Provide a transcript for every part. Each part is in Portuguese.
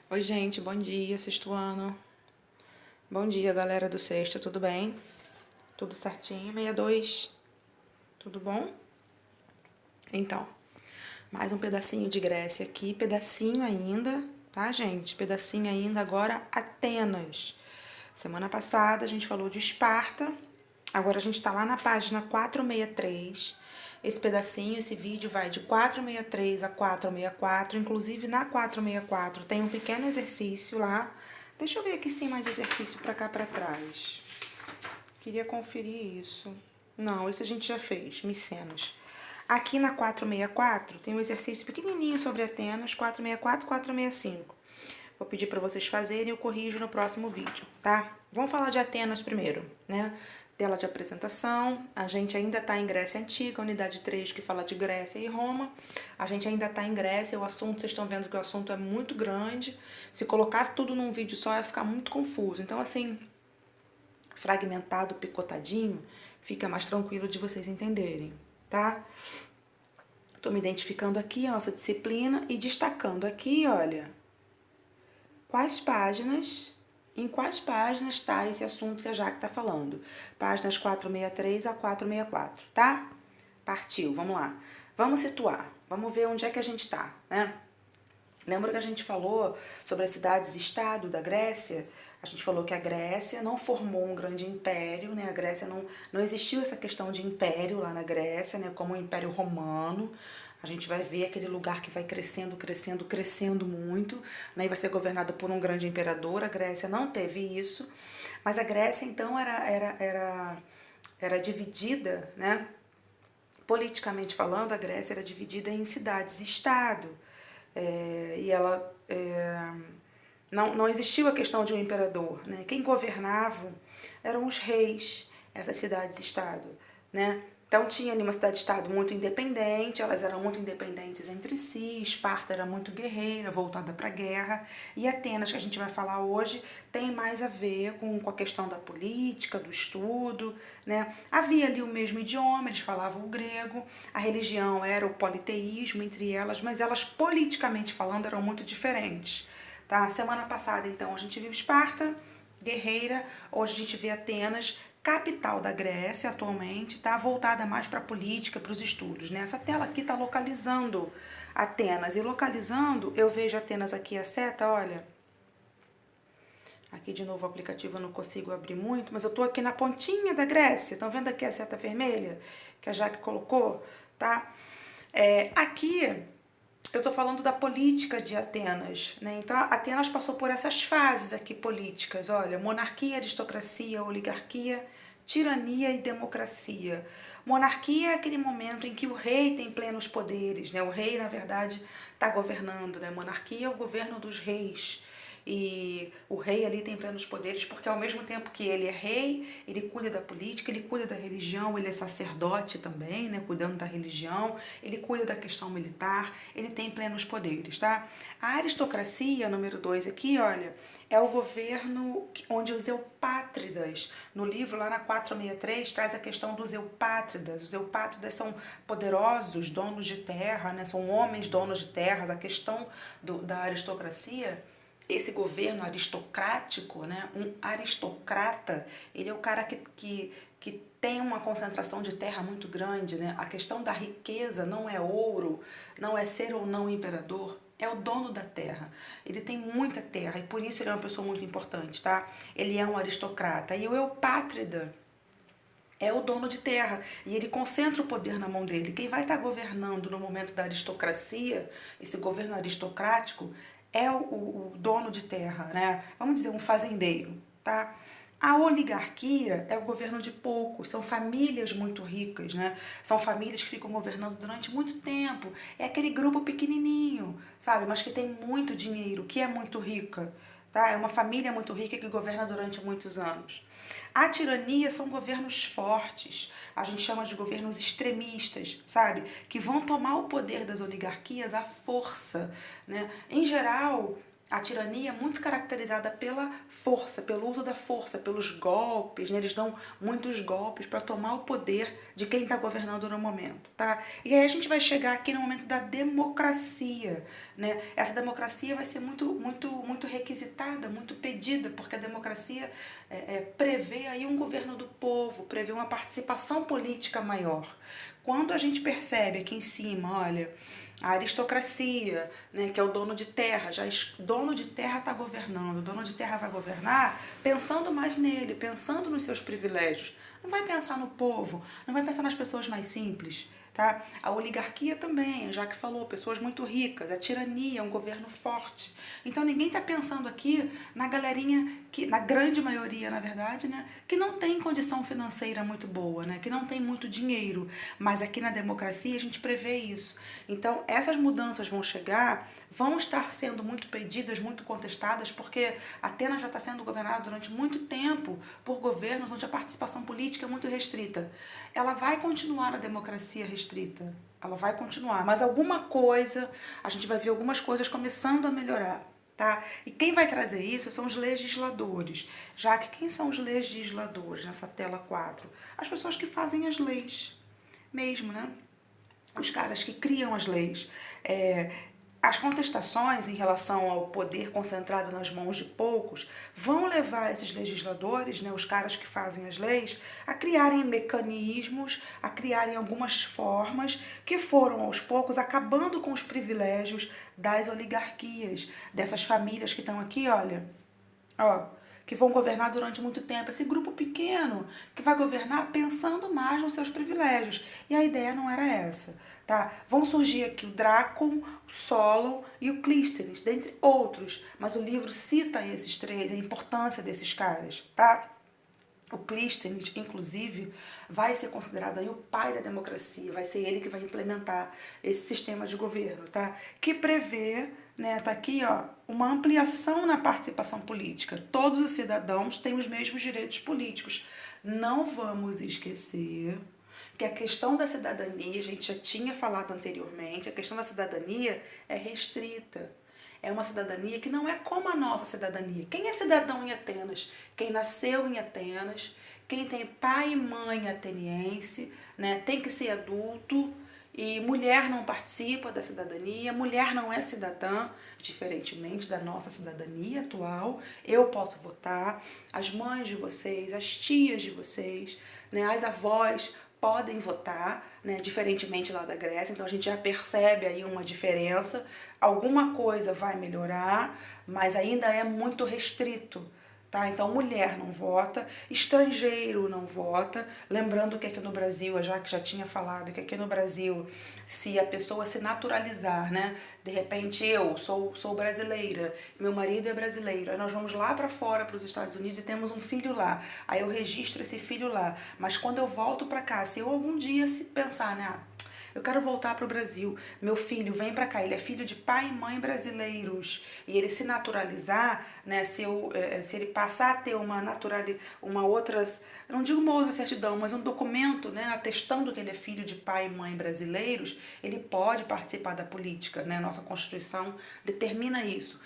Oi, gente, bom dia, sexto ano. Bom dia, galera do sexto, tudo bem? Tudo certinho? 62, tudo bom? Então, mais um pedacinho de Grécia aqui, pedacinho ainda, tá, gente? Pedacinho ainda agora, Atenas. Semana passada a gente falou de Esparta, agora a gente tá lá na página 463. Esse pedacinho, esse vídeo vai de 463 a 464, inclusive na 464 tem um pequeno exercício lá. Deixa eu ver aqui se tem mais exercício pra cá pra trás. Queria conferir isso. Não, esse a gente já fez, Micenas. Aqui na 464 tem um exercício pequenininho sobre Atenas, 464 e 465. Vou pedir para vocês fazerem e eu corrijo no próximo vídeo, tá? Vamos falar de Atenas primeiro, né? Tela de apresentação, a gente ainda tá em Grécia Antiga, unidade 3, que fala de Grécia e Roma. A gente ainda tá em Grécia, o assunto, vocês estão vendo que o assunto é muito grande. Se colocasse tudo num vídeo só, ia ficar muito confuso. Então, assim, fragmentado, picotadinho, fica mais tranquilo de vocês entenderem, tá? Tô me identificando aqui, a nossa disciplina, e destacando aqui, olha, em quais páginas está esse assunto que a Jaque está falando. Páginas 463 a 464, tá? Partiu, vamos lá. Vamos situar, vamos ver onde é que a gente está, né? Lembra que a gente falou sobre as cidades-estado da Grécia? A gente falou que a Grécia não formou um grande império, né? A Grécia não existiu essa questão de império lá na Grécia, né? Como o Império Romano. A gente vai ver aquele lugar que vai crescendo, crescendo, crescendo muito, né? E vai ser governado por um grande imperador. A Grécia não teve isso, mas a Grécia então era dividida, né? Politicamente falando, a Grécia era dividida em cidades-estado. E ela não existiu a questão de um imperador, né? Quem governava eram os reis, essas cidades-estado, né? Então tinha ali uma cidade-estado muito independente, elas eram muito independentes entre si, Esparta era muito guerreira, voltada para a guerra, e Atenas, que a gente vai falar hoje, tem mais a ver com a questão da política, do estudo, né? Havia ali o mesmo idioma, eles falavam o grego, a religião era o politeísmo entre elas, mas elas politicamente falando eram muito diferentes. Tá? Semana passada, então, a gente viu Esparta, guerreira. Hoje a gente vê Atenas, capital da Grécia atualmente, tá? Voltada mais para a política, para os estudos. Né? Essa tela aqui está localizando Atenas. E localizando, eu vejo Atenas aqui, a seta, olha. Aqui de novo o aplicativo eu não consigo abrir muito, mas eu estou aqui na pontinha da Grécia. Estão vendo aqui a seta vermelha que a Jaque colocou? Tá? Aqui eu estou falando da política de Atenas, né? Então, Atenas passou por essas fases aqui políticas, olha, monarquia, aristocracia, oligarquia, tirania e democracia. Monarquia é aquele momento em que o rei tem plenos poderes, né? O rei, na verdade, está governando, né? Monarquia é o governo dos reis. E o rei ali tem plenos poderes porque ao mesmo tempo que ele é rei, ele cuida da política, ele cuida da religião, ele é sacerdote também, né, cuidando da religião, ele cuida da questão militar, ele tem plenos poderes, tá? A aristocracia, número 2 aqui, olha, é o governo onde os eupátridas, no livro lá na 463, traz a questão dos eupátridas. Os eupátridas são poderosos, donos de terra, né? São homens donos de terras. A questão da aristocracia, esse governo aristocrático, né? Um aristocrata, ele é o cara que tem uma concentração de terra muito grande, né? A questão da riqueza não é ouro, não é ser ou não imperador, é o dono da terra. Ele tem muita terra e por isso ele é uma pessoa muito importante, tá? Ele é um aristocrata. E o eupátrida é o dono de terra e ele concentra o poder na mão dele. Quem vai estar governando no momento da aristocracia, esse governo aristocrático, é o dono de terra, né? Vamos dizer, um fazendeiro, tá? A oligarquia é o governo de poucos, são famílias muito ricas, né? São famílias que ficam governando durante muito tempo. É aquele grupo pequenininho, sabe? Mas que tem muito dinheiro, que é muito rica, tá? É uma família muito rica que governa durante muitos anos. A tirania são governos fortes, a gente chama de governos extremistas, sabe? Que vão tomar o poder das oligarquias à força, né? Em geral, A tirania é muito caracterizada pela força, pelo uso da força, pelos golpes, né? Eles dão muitos golpes para tomar o poder de quem está governando no momento, tá? E aí a gente vai chegar aqui no momento da democracia, né? Essa democracia vai ser muito requisitada, muito pedida, porque a democracia prevê aí um governo do povo, prevê uma participação política maior. Quando a gente percebe aqui em cima, olha, a aristocracia, né, que é o dono de terra, dono de terra está governando, dono de terra vai governar pensando mais nele, pensando nos seus privilégios. Não vai pensar no povo, não vai pensar nas pessoas mais simples. Tá? A oligarquia também, já que falou, pessoas muito ricas, a tirania, um governo forte. Então ninguém está pensando aqui na galerinha, que, na grande maioria, na verdade, né, que não tem condição financeira muito boa, né, que não tem muito dinheiro. Mas aqui na democracia a gente prevê isso. Então essas mudanças vão chegar, vão estar sendo muito pedidas, muito contestadas, porque Atenas já está sendo governada durante muito tempo por governos onde a participação política é muito restrita. Ela vai continuar na democracia restrita, ela vai continuar, mas alguma coisa, a gente vai ver algumas coisas começando a melhorar, tá? E quem vai trazer isso são os legisladores, já que quem são os legisladores nessa tela 4? As pessoas que fazem as leis, mesmo, né? Os caras que criam as leis. As contestações em relação ao poder concentrado nas mãos de poucos vão levar esses legisladores, né, os caras que fazem as leis, a criarem mecanismos, a criarem algumas formas que foram aos poucos acabando com os privilégios das oligarquias, dessas famílias que estão aqui, olha, ó, que vão governar durante muito tempo. Esse grupo pequeno que vai governar pensando mais nos seus privilégios. E a ideia não era essa, tá? Vão surgir aqui o Drácon, o Solon e o Clístenes, dentre outros. Mas o livro cita esses três, a importância desses caras, tá? O Clístenes, inclusive, vai ser considerado aí o pai da democracia, vai ser ele que vai implementar esse sistema de governo, tá? Que prevê, né, tá aqui, ó, uma ampliação na participação política. Todos os cidadãos têm os mesmos direitos políticos. Não vamos esquecer que a questão da cidadania, a gente já tinha falado anteriormente, a questão da cidadania é restrita. É uma cidadania que não é como a nossa cidadania. Quem é cidadão em Atenas? Quem nasceu em Atenas, quem tem pai e mãe ateniense, né, tem que ser adulto, e mulher não participa da cidadania, mulher não é cidadã, diferentemente da nossa cidadania atual. Eu posso votar, as mães de vocês, as tias de vocês, né, as avós podem votar, né, diferentemente lá da Grécia. Então a gente já percebe aí uma diferença. Alguma coisa vai melhorar, mas ainda é muito restrito. Tá? Então, mulher não vota, estrangeiro não vota. Lembrando que aqui no Brasil, já que já tinha falado, que aqui no Brasil, se a pessoa se naturalizar, né? De repente eu sou brasileira, meu marido é brasileiro, aí nós vamos lá para fora, para os Estados Unidos e temos um filho lá. Aí eu registro esse filho lá. Mas quando eu volto para cá, se eu algum dia se pensar, né? Eu quero voltar para o Brasil. Meu filho vem para cá, ele é filho de pai e mãe brasileiros. E ele se naturalizar, né, se ele passar a ter uma outras, não digo uma outra certidão, mas um documento, né, atestando que ele é filho de pai e mãe brasileiros, ele pode participar da política, né? Nossa Constituição determina isso.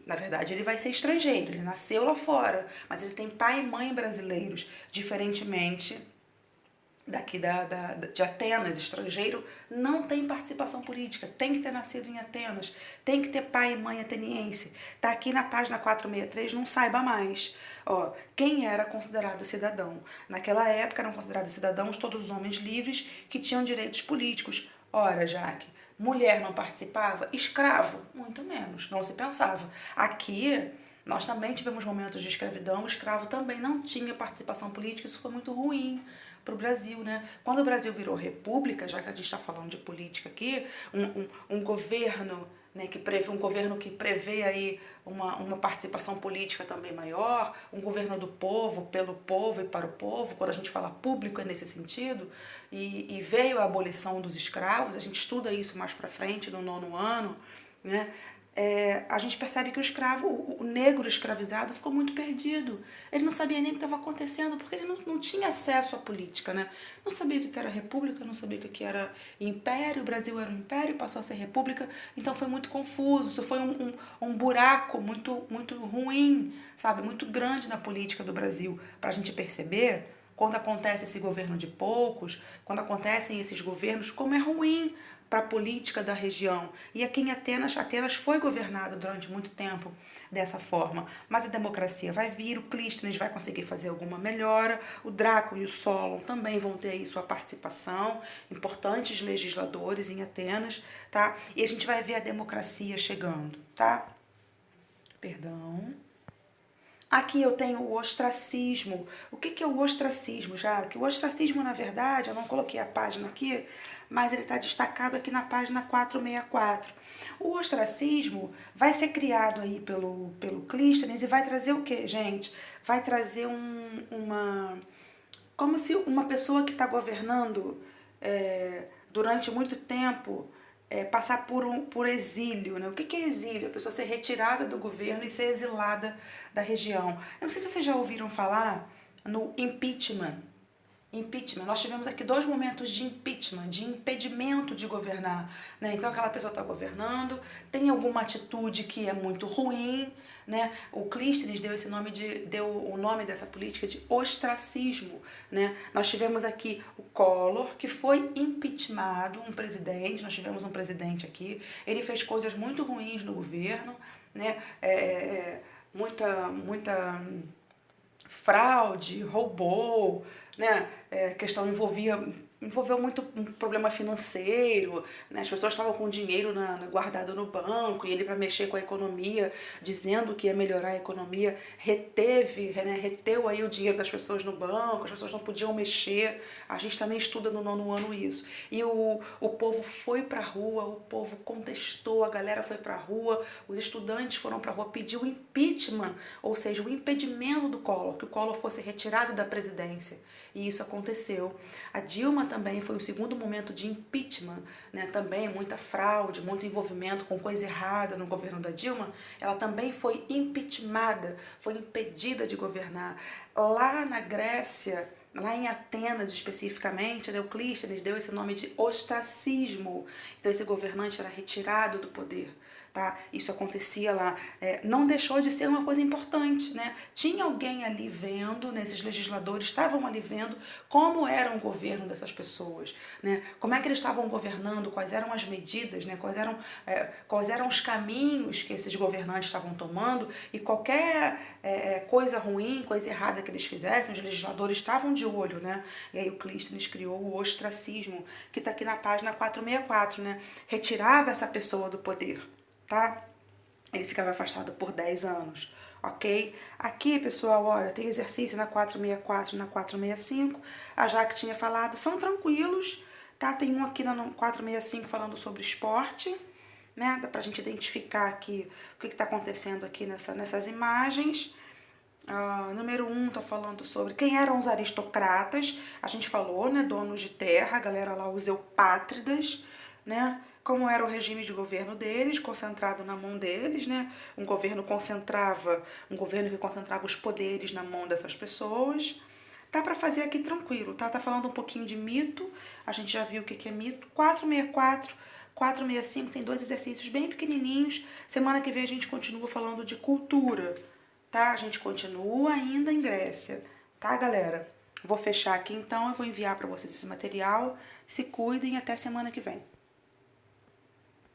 Na verdade, ele vai ser estrangeiro, ele nasceu lá fora, mas ele tem pai e mãe brasileiros, diferentemente daqui de Atenas, estrangeiro, não tem participação política, tem que ter nascido em Atenas, tem que ter pai e mãe ateniense. Tá aqui na página 463, não saiba mais. Ó, quem era considerado cidadão? Naquela época eram considerados cidadãos todos os homens livres que tinham direitos políticos. Ora, Jaque, mulher não participava? Escravo? Muito menos, não se pensava. Aqui nós também tivemos momentos de escravidão, o escravo também não tinha participação política, isso foi muito ruim para o Brasil, né? Quando o Brasil virou república, já que a gente está falando de política aqui, um governo, né, um governo que prevê aí uma participação política também maior, um governo do povo, pelo povo e para o povo, quando a gente fala público é nesse sentido, e veio a abolição dos escravos, a gente estuda isso mais para frente, no 9º ano, né? a gente percebe que o escravo, o negro escravizado ficou muito perdido. Ele não sabia nem o que estava acontecendo, porque ele não tinha acesso à política, né? Não sabia o que era república, não sabia o que era império, o Brasil era um império, passou a ser república, então foi muito confuso, isso foi um buraco muito ruim, sabe? Muito grande na política do Brasil, para a gente perceber quando acontece esse governo de poucos, quando acontecem esses governos, como é ruim para a política da região. E aqui em Atenas foi governada durante muito tempo dessa forma. Mas a democracia vai vir, o Clístenes vai conseguir fazer alguma melhora, o Drácula e o Solon também vão ter aí sua participação, importantes legisladores em Atenas, tá? E a gente vai ver a democracia chegando, tá? Perdão. Aqui eu tenho o ostracismo. O que é o ostracismo, já? Que o ostracismo, na verdade, eu não coloquei a página aqui, mas ele está destacado aqui na página 464. O ostracismo vai ser criado aí pelo Clístenes e vai trazer o quê, gente? Vai trazer como se uma pessoa que está governando durante muito tempo passar por exílio, né? O que é exílio? A pessoa ser retirada do governo e ser exilada da região. Eu não sei se vocês já ouviram falar no impeachment. Impeachment. Nós tivemos aqui 2 momentos de impeachment, de impedimento de governar, né? Então aquela pessoa está governando, tem alguma atitude que é muito ruim, né? O Clístenes deu o nome dessa política de ostracismo, né? Nós tivemos aqui o Collor, que foi impeachmentado, um presidente, nós tivemos um presidente aqui, ele fez coisas muito ruins no governo, né? Muita fraude, roubou, né? Questão envolveu muito um problema financeiro, né? As pessoas estavam com dinheiro guardado no banco e ele, para mexer com a economia, dizendo que ia melhorar a economia, reteu aí o dinheiro das pessoas no banco, as pessoas não podiam mexer. A gente também estuda no 9º ano isso. E o povo foi pra rua, o povo contestou, a galera foi pra rua, os estudantes foram pra rua, pediu o impeachment, ou seja, o impedimento do Collor, que o Collor fosse retirado da presidência. E isso aconteceu. A Dilma também foi o segundo momento de impeachment, né? Também muita fraude, muito envolvimento com coisa errada no governo da Dilma. Ela também foi impeachmentada, foi impedida de governar. Lá na Grécia, lá em Atenas especificamente, né, o Clístenes deu esse nome de ostracismo. Então esse governante era retirado do poder. Tá? Isso acontecia lá. Não deixou de ser uma coisa importante, né? Tinha alguém ali vendo, né? Esses legisladores estavam ali vendo como era o governo dessas pessoas, né? Como é que eles estavam governando, quais eram as medidas, né? Quais eram os caminhos que esses governantes estavam tomando, e qualquer coisa ruim, coisa errada que eles fizessem, os legisladores estavam de olho, né? E aí o Clístenes criou o ostracismo, que está aqui na página 464, né? Retirava essa pessoa do poder, tá? Ele ficava afastado por 10 anos, ok? Aqui, pessoal, olha, tem exercício na 464 e na 465. A Jaque tinha falado, são tranquilos, tá? Tem um aqui na 465 falando sobre esporte, né? Dá pra gente identificar aqui o que tá acontecendo aqui nessas imagens. Número 1 tá falando sobre quem eram os aristocratas. A gente falou, né? Donos de terra, a galera lá, os eupátridas, né? Como era o regime de governo deles, concentrado na mão deles, né? Um governo que concentrava os poderes na mão dessas pessoas. Dá para fazer aqui tranquilo, tá? Tá falando um pouquinho de mito, a gente já viu o que é mito. 464, 465 tem 2 exercícios bem pequenininhos. Semana que vem a gente continua falando de cultura, tá? A gente continua ainda em Grécia, tá, galera? Vou fechar aqui então, eu vou enviar para vocês esse material. Se cuidem, até semana que vem.